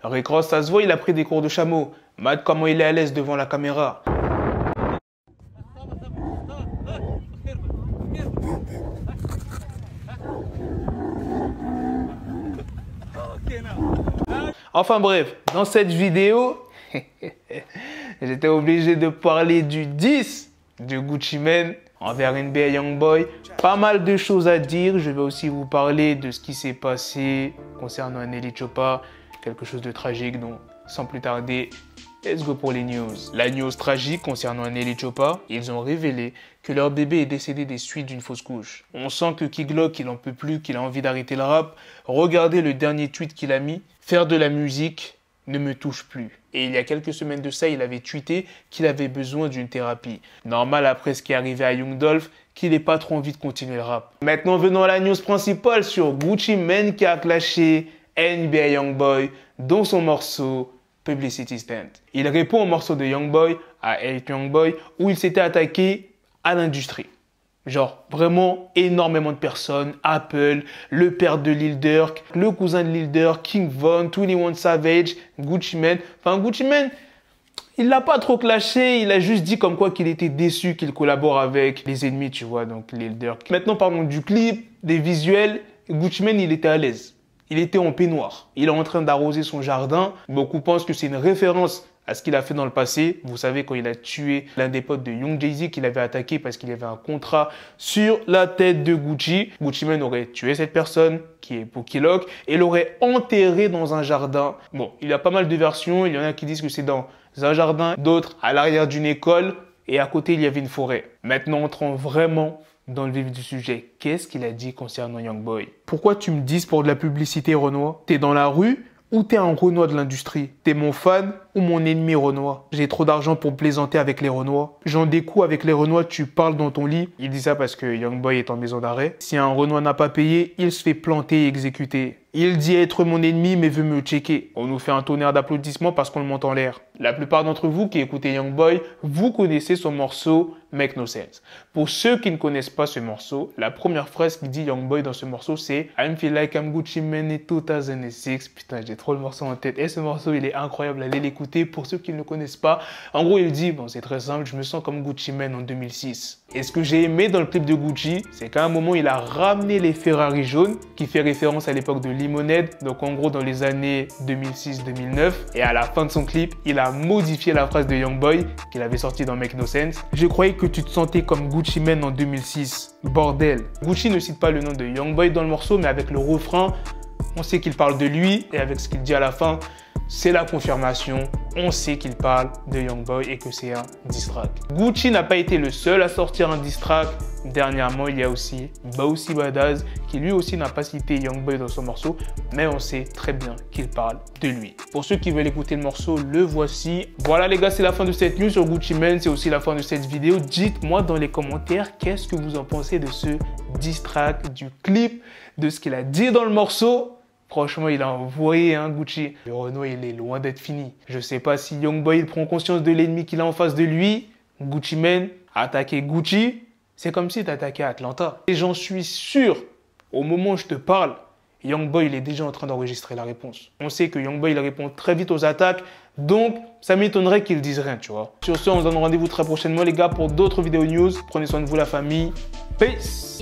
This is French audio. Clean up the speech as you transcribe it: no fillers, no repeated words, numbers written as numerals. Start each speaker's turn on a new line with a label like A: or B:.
A: Rick Ross, ça se voit, il a pris des cours de chameau. Matt, comment il est à l'aise devant la caméra. Enfin bref, dans cette vidéo, j'étais obligé de parler du 10 de Gucci Mane envers NBA Youngboy. Pas mal de choses à dire. Je vais aussi vous parler de ce qui s'est passé concernant Nelly Choppa. Quelque chose de tragique, donc sans plus tarder, let's go pour les news. La news tragique concernant Nelly Choppa, ils ont révélé que leur bébé est décédé des suites d'une fausse couche. On sent que Key Glock, il en peut plus, qu'il a envie d'arrêter le rap. Regardez le dernier tweet qu'il a mis. Faire de la musique ne me touche plus. Et il y a quelques semaines de ça, il avait tweeté qu'il avait besoin d'une thérapie. Normal après ce qui est arrivé à Young Dolph, qu'il n'ait pas trop envie de continuer le rap. Maintenant, venons à la news principale sur Gucci Mane qui a clashé NBA Youngboy dans son morceau Publicity Stunt. Il répond au morceau de Youngboy, à Eric Youngboy, où il s'était attaqué à l'industrie. Genre, vraiment énormément de personnes. Apple, le père de Lil Durk, le cousin de Lil Durk, King Von, 21 Savage, Gucci Mane. Enfin, Gucci Mane, il l'a pas trop clashé. Il a juste dit comme quoi qu'il était déçu qu'il collabore avec les ennemis, tu vois, donc Lil Durk. Maintenant, parlons du clip, des visuels. Gucci Mane, il était à l'aise. Il était en peignoir. Il est en train d'arroser son jardin. Beaucoup pensent que c'est une référence à ce qu'il a fait dans le passé. Vous savez, quand il a tué l'un des potes de Young Jay-Z qu'il avait attaqué parce qu'il avait un contrat sur la tête de Gucci. Gucci Mane aurait tué cette personne, qui est Pookie Lock, et l'aurait enterré dans un jardin. Bon, il y a pas mal de versions. Il y en a qui disent que c'est dans un jardin, d'autres à l'arrière d'une école, et à côté, il y avait une forêt. Maintenant, entrons vraiment dans le vif du sujet. Qu'est-ce qu'il a dit concernant Youngboy? Pourquoi tu me dis pour de la publicité, Renoir? T'es dans la rue ou t'es un Renoir de l'industrie? T'es mon fan ou mon ennemi Renoir? J'ai trop d'argent pour plaisanter avec les Renoirs. J'en découvre avec les Renoirs, tu parles dans ton lit. Il dit ça parce que Youngboy est en maison d'arrêt. Si un Renoir n'a pas payé, il se fait planter et exécuter. Il dit être mon ennemi mais veut me checker. On nous fait un tonnerre d'applaudissements parce qu'on le monte en l'air. La plupart d'entre vous qui écoutez Youngboy, vous connaissez son morceau Make No Sense. Pour ceux qui ne connaissent pas ce morceau, la première phrase qu'il dit Youngboy dans ce morceau, c'est I feel like I'm Gucci Mane in 2006. Putain, j'ai trop le morceau en tête. Et ce morceau, il est incroyable. Allez l'écouter pour ceux qui ne le connaissent pas. En gros, il dit, bon, c'est très simple, je me sens comme Gucci Mane en 2006. Et ce que j'ai aimé dans le clip de Gucci, c'est qu'à un moment, il a ramené les Ferrari jaunes, qui fait référence à l'époque de Lemonade, donc en gros dans les années 2006-2009. Et à la fin de son clip, il a modifié la phrase de Youngboy qu'il avait sortie dans Make No Sense. Je croyais que tu te sentais comme Gucci Mane en 2006. Bordel. Gucci ne cite pas le nom de Youngboy dans le morceau, mais avec le refrain, on sait qu'il parle de lui. Et avec ce qu'il dit à la fin, c'est la confirmation. On sait qu'il parle de Youngboy et que c'est un diss track. Gucci n'a pas été le seul à sortir un diss track. Dernièrement, il y a aussi Bossy Badass qui lui aussi n'a pas cité Youngboy dans son morceau, mais on sait très bien qu'il parle de lui. Pour ceux qui veulent écouter le morceau, le voici. Voilà les gars, c'est la fin de cette news sur Gucci Mane, c'est aussi la fin de cette vidéo. Dites-moi dans les commentaires qu'est-ce que vous en pensez de ce diss track, du clip, de ce qu'il a dit dans le morceau. Franchement, il a envoyé un Gucci. Le Renault, il est loin d'être fini. Je sais pas si Youngboy il prend conscience de l'ennemi qu'il a en face de lui. Gucci Mane, attaquer Gucci, c'est comme si tu attaquais Atlanta. Et j'en suis sûr, au moment où je te parle, Youngboy il est déjà en train d'enregistrer la réponse. On sait que Youngboy il répond très vite aux attaques, donc ça m'étonnerait qu'il dise rien, tu vois. Sur ce, on se donne rendez-vous très prochainement les gars pour d'autres vidéos news. Prenez soin de vous la famille. Peace.